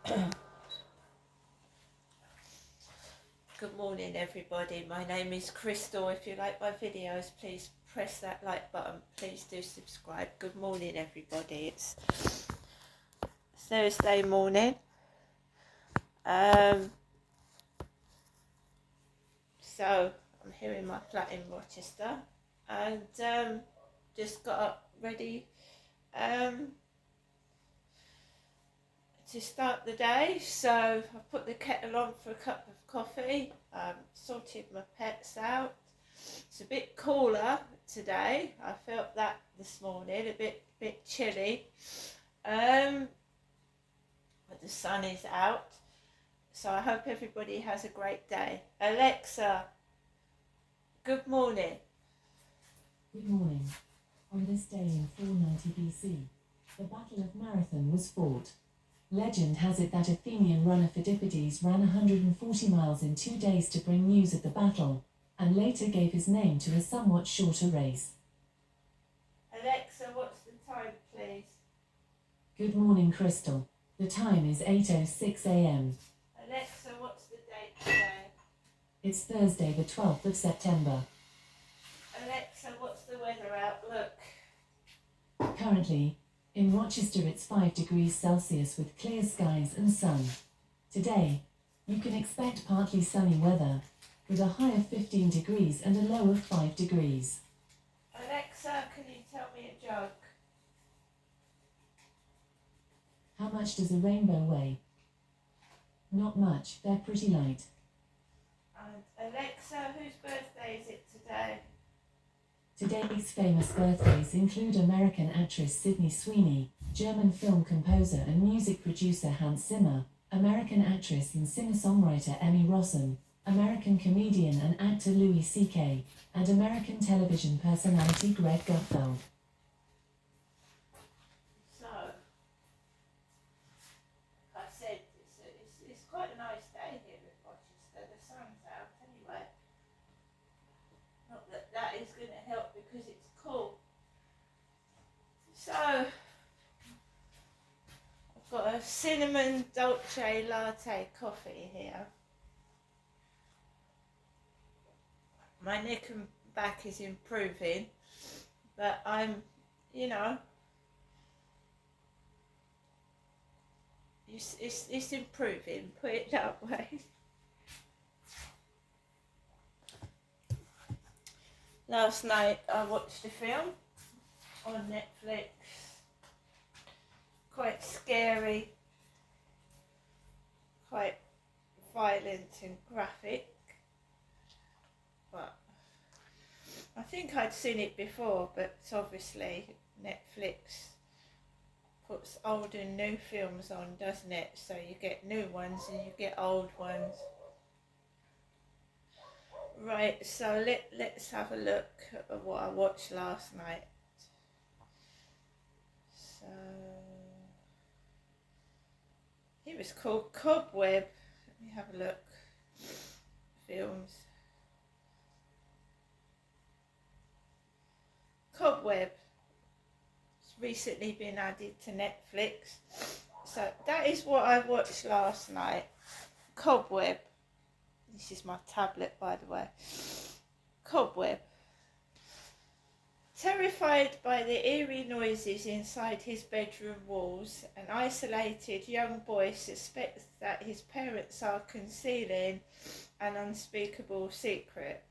Good morning everybody, my name is Crystal. If you like my videos, please press that like button. Please do subscribe. Good morning everybody. It's Thursday morning. So I'm here in my flat in Rochester and just got up ready to start the day. So I put the kettle on for a cup of coffee, sorted my pets out. It's a bit cooler today. I felt that this morning, a bit chilly, but the sun is out. So I hope everybody has a great day. Alexa, good morning. Good morning. On this day in 490 BC, the Battle of Marathon was fought. Legend has it that Athenian runner Phidippides ran 140 miles in 2 days to bring news of the battle, and later gave his name to a somewhat shorter race. Alexa, what's the time, please? Good morning, Crystal. The time is 8:06 a.m. Alexa, what's the date today? It's Thursday, the 12th of September. Alexa, what's the weather outlook? Currently, in Rochester it's 5 degrees Celsius with clear skies and sun. Today, you can expect partly sunny weather, with a high of 15 degrees and a low of 5 degrees. Alexa, can you tell me a joke? How much does a rainbow weigh? Not much, they're pretty light. And Alexa, whose birthday is it today? Today's famous birthdays include American actress Sydney Sweeney, German film composer and music producer Hans Zimmer, American actress and singer-songwriter Emmy Rossum, American comedian and actor Louis C.K., and American television personality Greg Gutfeld. So, I said it's quite a nice day here in Rochester. The sun's out anyway. Not that that is going to help because it's cool. So, I've got a cinnamon dolce latte coffee here. My neck and back is improving, but I'm, it's improving, put it that way. Last night I watched a film on Netflix, quite scary, quite violent and graphic, but I think I'd seen it before, but obviously Netflix puts old and new films on, doesn't it? So you get new ones and you get old ones. Right, so let's have a look at what I watched last night. So it was called Cobweb. Let me have a look. Films. Cobweb. It's recently been added to Netflix. So that is what I watched last night. Cobweb. This is my tablet, by the way. Cobweb. Terrified by the eerie noises inside his bedroom walls, an isolated young boy suspects that his parents are concealing an unspeakable secret.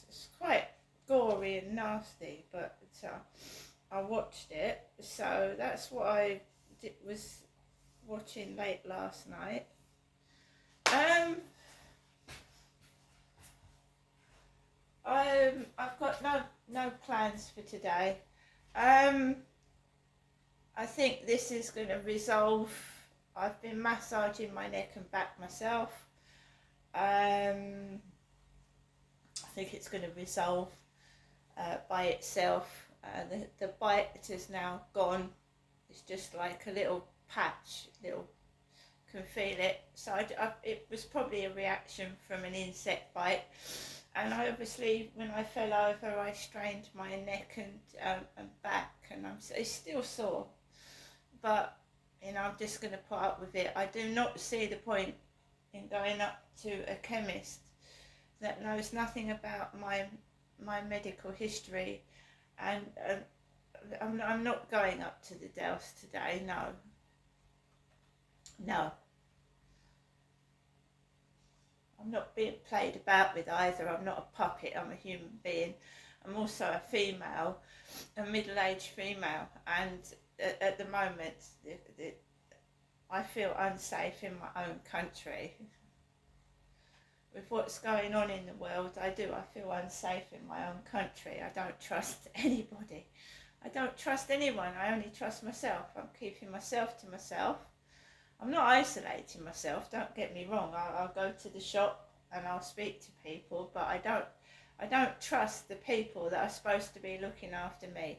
It's quite gory and nasty, but I watched it. So that's what I was watching late last night. I've got no plans for today. I think this is going to resolve. I've been massaging my neck and back myself. I think it's going to resolve by itself. The bite is now gone. It's just like a little patch, can feel it. So it was probably a reaction from an insect bite. And I obviously, when I fell over, I strained my neck and back, and it's still sore. But you know, I'm just going to put up with it. I do not see the point in going up to a chemist that knows nothing about my medical history, and I'm not going up to the Dells today. No, I'm not being played about with either. I'm not a puppet. I'm a human being. I'm also a female, a middle-aged female, and at the moment, I feel unsafe in my own country. With what's going on in the world, I feel unsafe in my own country. I don't trust anybody. I don't trust anyone. I only trust myself. I'm keeping myself to myself. I'm not isolating myself, don't get me wrong. I'll go to the shop and I'll speak to people, but I don't trust the people that are supposed to be looking after me.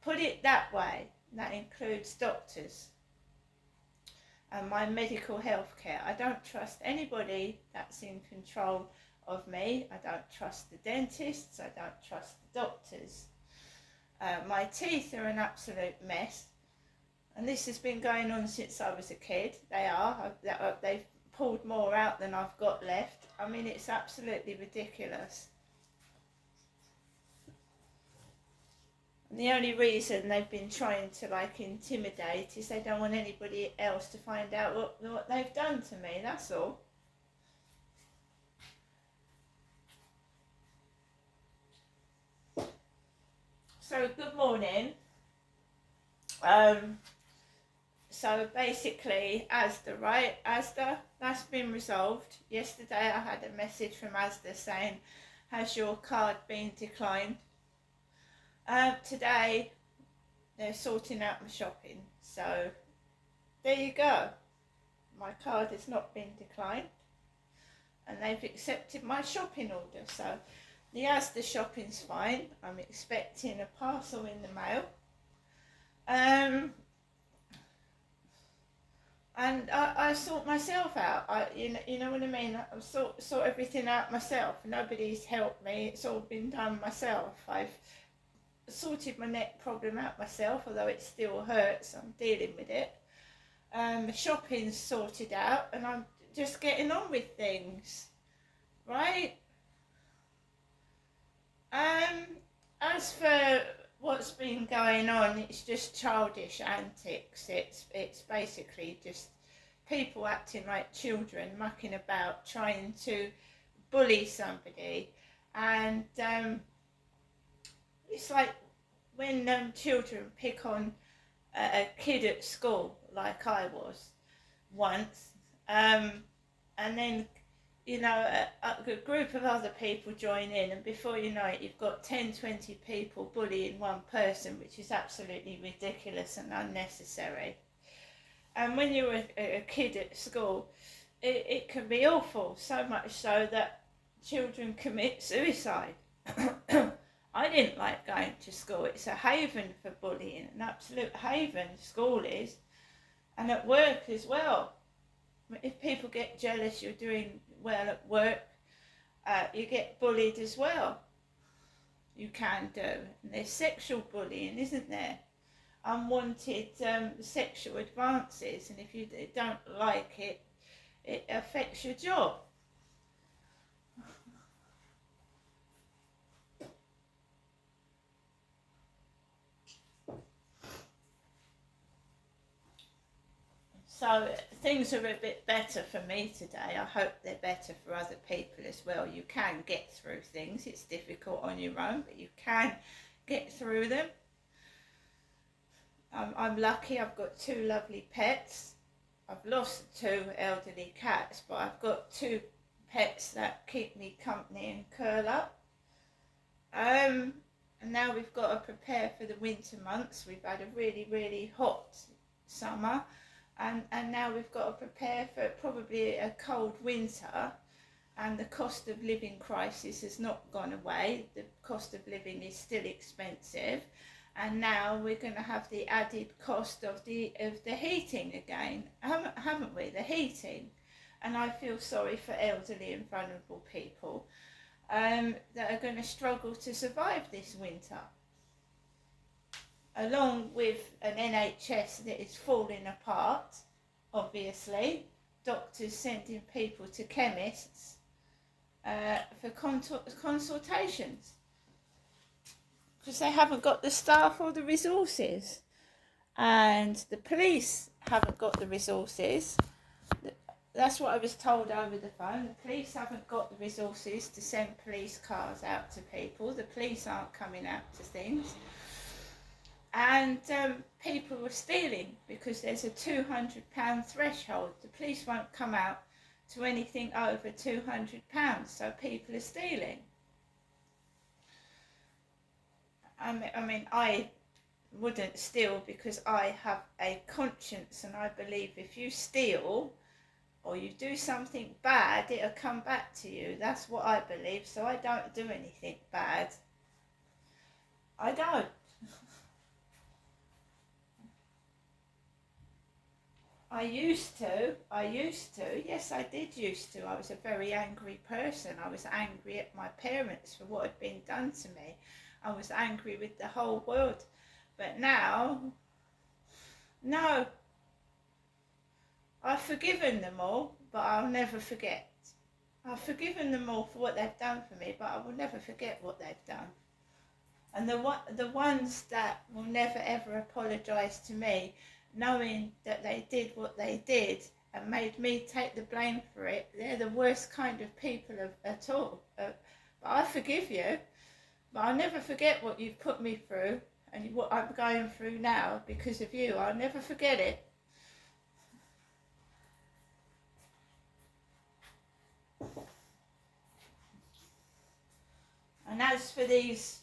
Put it that way. That includes doctors and my medical health care. I don't trust anybody that's in control of me. I don't trust the dentists. I don't trust the doctors. My teeth are an absolute mess. And this has been going on since I was a kid. They've pulled more out than I've got left. I mean, it's absolutely ridiculous. And the only reason they've been trying to intimidate is they don't want anybody else to find out what they've done to me, that's all. So, good morning. So basically, Asda, right? Asda, that's been resolved. Yesterday I had a message from Asda saying, has your card been declined? Today they're sorting out my shopping. So there you go. My card has not been declined. And they've accepted my shopping order. So the Asda shopping's fine. I'm expecting a parcel in the mail. And I sort myself out. You know what I mean. I sort everything out myself. Nobody's helped me. It's all been done myself. I've sorted my neck problem out myself, although it still hurts. I'm dealing with it. The shopping's sorted out, and I'm just getting on with things, right? As for what's been going on, it's just childish antics. It's basically just people acting like children, mucking about, trying to bully somebody. And it's like when children pick on a kid at school, like I was once, and then a group of other people join in, and before you know it, you've got 10-20 people bullying one person, which is absolutely ridiculous and unnecessary. And when you're a kid at school, it can be awful, so much so that children commit suicide. I didn't like going to school. It's a haven for bullying, an absolute haven, school is, and at work as well. If people get jealous you're doing well at work, you get bullied as well. You can do. And there's sexual bullying, isn't there? Unwanted sexual advances, and if you don't like it, it affects your job. So things are a bit better for me today. I hope they're better for other people as well. You can get through things. It's difficult on your own, but you can get through them. I'm lucky. I've got 2 lovely pets. I've lost 2 elderly cats, but I've got 2 pets that keep me company and curl up. And now we've got to prepare for the winter months. We've had a really, really hot summer. And now we've got to prepare for probably a cold winter, and the cost of living crisis has not gone away. The cost of living is still expensive, and now we're going to have the added cost of the heating again, haven't we? The heating, and I feel sorry for elderly and vulnerable people that are going to struggle to survive this winter. along with an NHS that is falling apart, obviously, doctors sending people to chemists for consultations because they haven't got the staff or the resources, and the police haven't got the resources. That's what I was told over the phone. The police haven't got the resources to send police cars out to people. The police aren't coming out to things. And people are stealing because there's a £200 threshold. The police won't come out to anything over £200, so people are stealing. I mean, I wouldn't steal because I have a conscience, and I believe if you steal or you do something bad, it'll come back to you. That's what I believe, so I don't do anything bad. I don't. I used to, yes I did used to. I was a very angry person. I was angry at my parents for what had been done to me. I was angry with the whole world. But now, no. I've forgiven them all, but I'll never forget. I've forgiven them all for what they've done for me, but I will never forget what they've done. And the ones that will never ever apologise to me, knowing that they did what they did and made me take the blame for it, they're the worst kind of people at all. But I forgive you, but I'll never forget what you've put me through and what I'm going through now because of you. I'll never forget it. And as for these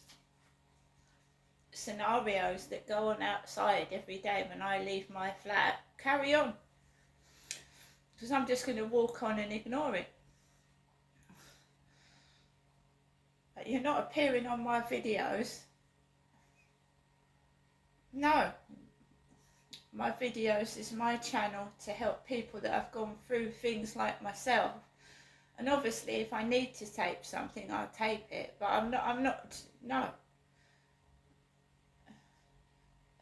scenarios that go on outside every day when I leave my flat, carry on, because I'm just going to walk on and ignore it. But you're not appearing on my videos. No, my videos is my channel to help people that have gone through things like myself. And obviously if I need to tape something, I'll tape it, but I'm not, no.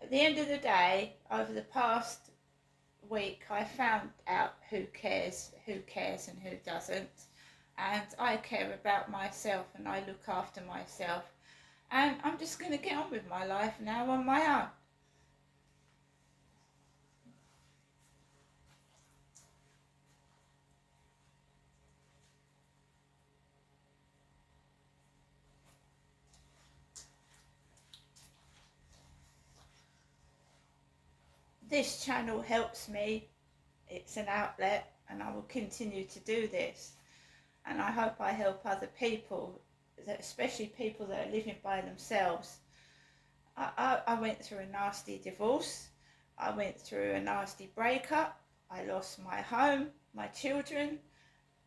At the end of the day, over the past week, I found out who cares and who doesn't. And I care about myself and I look after myself. And I'm just going to get on with my life now on my own. This channel helps me. It's an outlet and I will continue to do this. And I hope I help other people, especially people that are living by themselves. I went through a nasty divorce. I went through a nasty breakup. I lost my home, my children,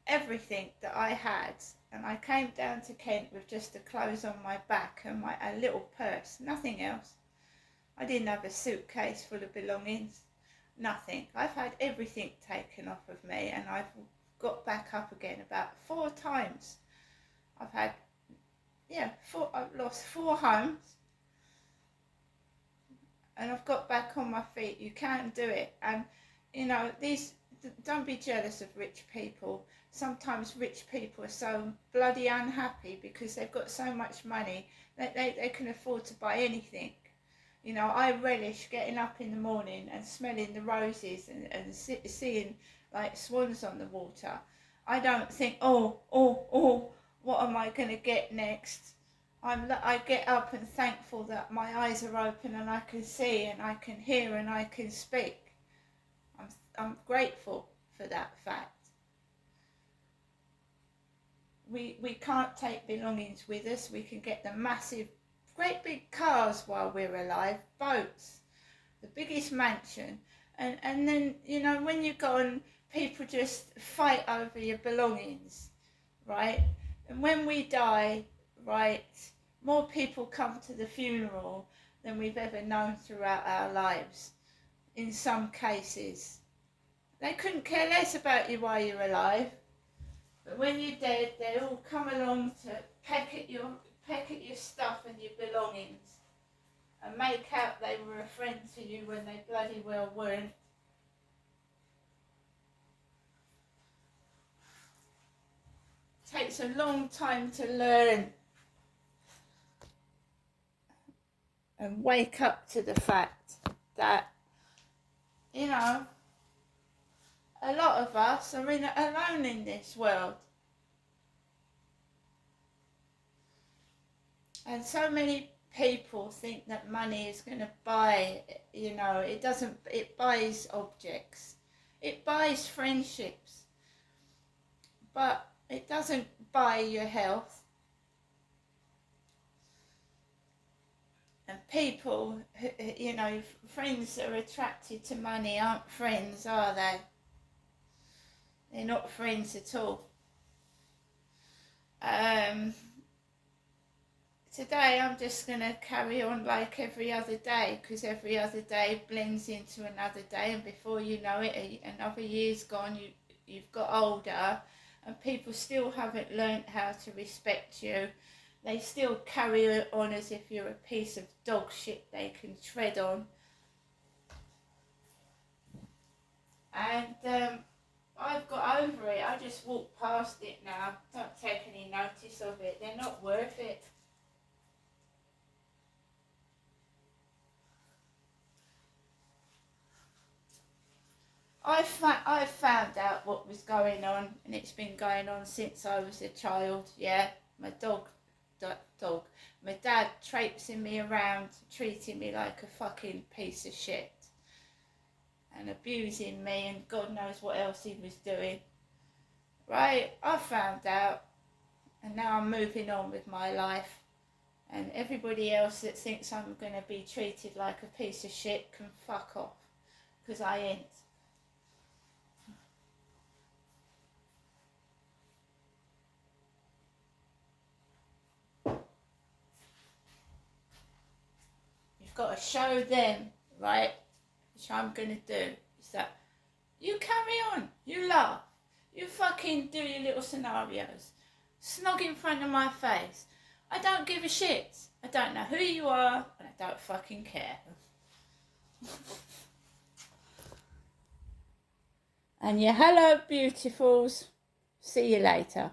everything that I had. And I came down to Kent with just the clothes on my back and a little purse, nothing else. I didn't have a suitcase full of belongings, nothing. I've had everything taken off of me and I've got back up again about 4 times. I've lost 4 homes and I've got back on my feet. You can do it. And you know, don't be jealous of rich people. Sometimes rich people are so bloody unhappy because they've got so much money that they can afford to buy anything. You know, I relish getting up in the morning and smelling the roses and seeing like swans on the water. I don't think, oh, what am I going to get next? I get up and thankful that my eyes are open and I can see and I can hear and I can speak. I'm grateful for that fact. We can't take belongings with us. We can get the massive, great big cars while we're alive, boats, the biggest mansion. And then, you know, when you go and people just fight over your belongings, right? And when we die, right, more people come to the funeral than we've ever known throughout our lives, in some cases. They couldn't care less about you while you're alive. But when you're dead, they all come along to peck at your stuff and your belongings and make out they were a friend to you when they bloody well weren't. Takes a long time to learn and wake up to the fact that, you know, a lot of us are alone in this world. And so many people think that money is going to buy, you know, it doesn't, it buys objects. It buys friendships. But it doesn't buy your health. And people, you know, friends that are attracted to money aren't friends, are they? They're not friends at all. Today I'm just going to carry on like every other day, because every other day blends into another day, and before you know it, another year's gone, you've got older, and people still haven't learnt how to respect you. They still carry on as if you're a piece of dog shit they can tread on. And I've got over it. I just walk past it now. Don't take any notice of it. They're not worth it. I found out what was going on, and it's been going on since I was a child. Yeah, my dog. My dad traipsing me around, treating me like a fucking piece of shit, and abusing me, and God knows what else he was doing. Right, I found out, and now I'm moving on with my life. And everybody else that thinks I'm going to be treated like a piece of shit can fuck off, because I ain't. You've got to show them, right, which I'm going to do, is that you carry on, you laugh, you fucking do your little scenarios, snog in front of my face. I don't give a shit. I don't know who you are, and I don't fucking care. And your hello, beautifuls. See you later.